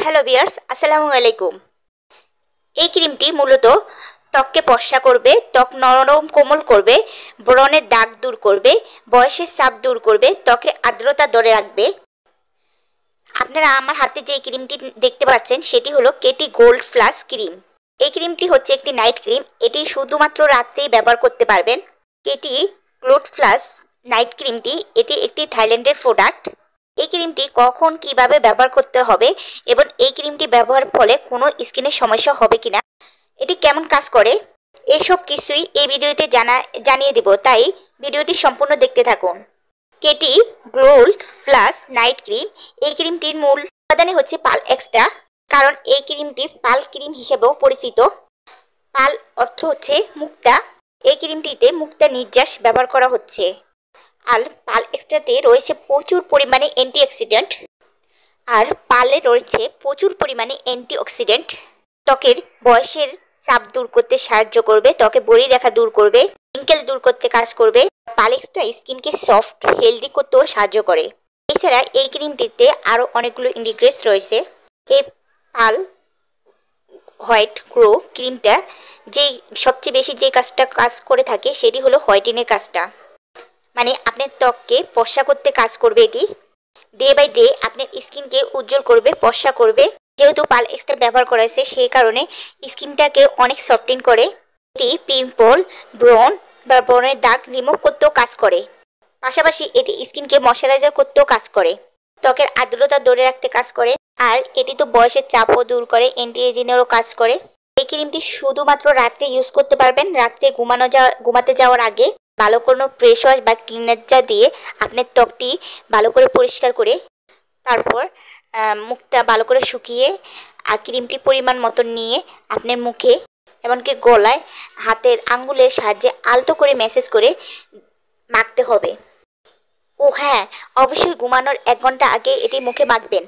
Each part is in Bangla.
হ্যালো ভিউয়ার্স, আসসালামু আলাইকুম। এই ক্রিমটি মূলত ত্বককে ফর্সা করবে, ত্বক নরম কোমল করবে, ব্রণের দাগ দূর করবে, বয়সের ছাপ দূর করবে, ত্বকে আর্দ্রতা ধরে রাখবে। আপনারা আমার হাতে যে ক্রিমটি দেখতে পাচ্ছেন সেটি হলো কেটি গোল্ড প্লাস ক্রিম। এই ক্রিমটি হচ্ছে একটি নাইট ক্রিম। এটি শুধুমাত্র রাত্রেই ব্যবহার করতে পারবেন। কেটি গোল্ড প্লাস নাইট ক্রিমটি এটি একটি থাইল্যান্ডের প্রোডাক্ট। এই ক্রিমটি কখন কিভাবে ব্যবহার করতে হবে এবং এই ক্রিমটি ব্যবহারের ফলে কোনো স্কিনের সমস্যা হবে কিনা, এটি কেমন কাজ করে, এসব কিছুই এই ভিডিওতে জানিয়ে দেব, তাই ভিডিওটি সম্পূর্ণ দেখতে থাকুন। KT gold plus night cream, এই ক্রিমটির মূল উপাদানই হচ্ছে পাল এক্সট্রা, কারণ এই ক্রিমটি পাল ক্রিম হিসেবেও পরিচিত। পাল অর্থ হচ্ছে মুক্তা। এই ক্রিমটিতে মুক্তা নির্যাস ব্যবহার করা হচ্ছে। আর পাল এক্সট্রাতে রয়েছে প্রচুর পরিমাণে অ্যান্টিঅক্সিডেন্ট, আর পালে রয়েছে প্রচুর পরিমাণে অ্যান্টিঅক্সিডেন্ট। ত্বকের বয়সের চাপ দূর করতে সাহায্য করবে, ত্বকে বলিরেখা দূর করবে, রিঙ্কেল দূর করতে কাজ করবে। পাল এক্সট্রা স্কিনকে সফট হেলদি করতেও সাহায্য করে। এছাড়া এই ক্রিমটিতে আরও অনেকগুলো ইনগ্রিডিয়েন্টস রয়েছে। এই পাল হোয়াইট গ্লো ক্রিমটা সবচেয়ে বেশি যে কাজ করে থাকে সেটি হলো হোয়াইটেনের কাজটা, মানে আপনার ত্বককে ফর্সা করতে কাজ করবে। এটি ডে বাই ডে আপনার স্কিনকে উজ্জ্বল করবে, ফর্সা করবে। যেহেতু পাল এক্সট্রা ব্যবহার করা হয়েছে সেই কারণে স্কিনটাকে অনেক সফটিন করে। এটি পিম্পল, ব্রণ বা ব্রণের দাগ রিমুভ করতেও কাজ করে। পাশাপাশি এটি স্কিনকে ময়শ্চারাইজার করতেও কাজ করে, ত্বকের আর্দ্রতা ধরে রাখতে কাজ করে। আর এটি তো বয়সের চাপও দূর করে, অ্যান্টি এজিংয়েরও কাজ করে। এই ক্রিমটি শুধুমাত্র রাত্রে ইউজ করতে পারবেন। রাত্রে ঘুমাতে যাওয়ার আগে ভালো কোনো ফ্রেশ ওয়াশ বা ক্লিনার দিয়ে আপনার ত্বকটি ভালো করে পরিষ্কার করে তারপর মুখটা ভালো করে শুকিয়ে আর ক্রিমটি পরিমাণ মতো নিয়ে আপনার মুখে এমনকি গলায় হাতের আঙ্গুলের সাহায্যে আলতো করে ম্যাসেজ করে মাখতে হবে। ও হ্যাঁ, অবশ্যই ঘুমানোর 1 ঘন্টা আগে এটি মুখে মাখবেন।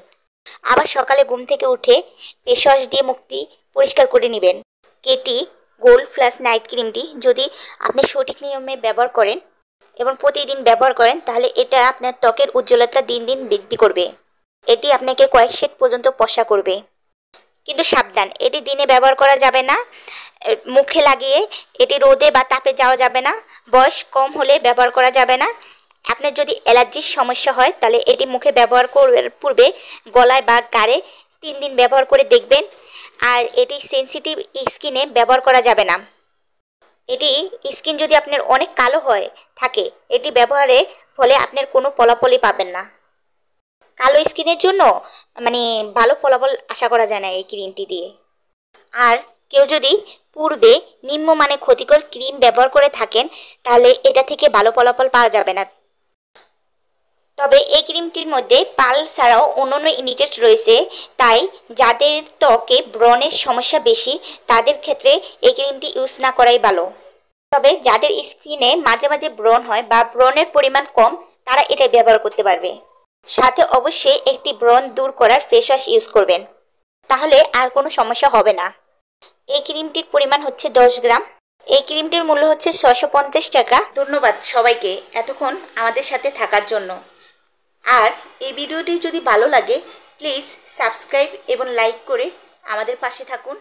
আবার সকালে ঘুম থেকে উঠে ফেস ওয়াশ দিয়ে মুখটি পরিষ্কার করে নেবেন। কেটি গোল্ড প্লাস নাইট ক্রিমটি যদি আপনি সঠিক নিয়মে ব্যবহার করেন এবং প্রতিদিন ব্যবহার করেন, তাহলে এটা আপনার ত্বকের উজ্জ্বলতা দিন দিন বৃদ্ধি করবে। এটি আপনাকে কয়েক সেট পর্যন্ত ফর্সা করবে। কিন্তু সাবধান, এটি দিনে ব্যবহার করা যাবে না। মুখে লাগিয়ে এটি রোদে বা তাপে যাওয়া যাবে না। বয়স কম হলে ব্যবহার করা যাবে না। আপনার যদি অ্যালার্জির সমস্যা হয় তাহলে এটি মুখে ব্যবহার করার পূর্বে গলায় বা গালে 3 দিন ব্যবহার করে দেখবেন। আর এটি সেনসিটিভ স্কিনে ব্যবহার করা যাবে না। এটি স্কিন যদি আপনার অনেক কালো থাকে, এটি ব্যবহারের ফলে আপনার কোনো ফলাফলই পাবেন না। কালো স্কিনের জন্য ভালো ফলাফল আশা করা যায় না এই ক্রিমটি দিয়ে। আর কেউ যদি পূর্বে নিম্নমানের ক্ষতিকর ক্রিম ব্যবহার করে থাকেন তাহলে এটা থেকে ভালো ফলাফল পাওয়া যাবে না। তবে এই ক্রিমটির মধ্যে পাল ছাড়াও অন্যান্য ইন্ডিকেট রয়েছে, তাই যাদের ত্বকে ব্রণের সমস্যা বেশি তাদের ক্ষেত্রে এই ক্রিমটি ইউজ না করাই ভালো। তবে যাদের স্কিনে মাঝে মাঝে ব্রণ হয় বা ব্রণের পরিমাণ কম, তারা এটা ব্যবহার করতে পারবে। সাথে অবশ্যই একটি ব্রণ দূর করার ফেস ওয়াশ ইউজ করবেন, তাহলে আর কোনো সমস্যা হবে না। এই ক্রিমটির পরিমাণ হচ্ছে 10 গ্রাম। এই ক্রিমটির মূল্য হচ্ছে 650 টাকা। ধন্যবাদ সবাইকে এতক্ষণ আমাদের সাথে থাকার জন্য। আর এই ভিডিওটি যদি ভালো লাগে প্লিজ সাবস্ক্রাইব এবং লাইক করে আমাদের পাশে থাকুন।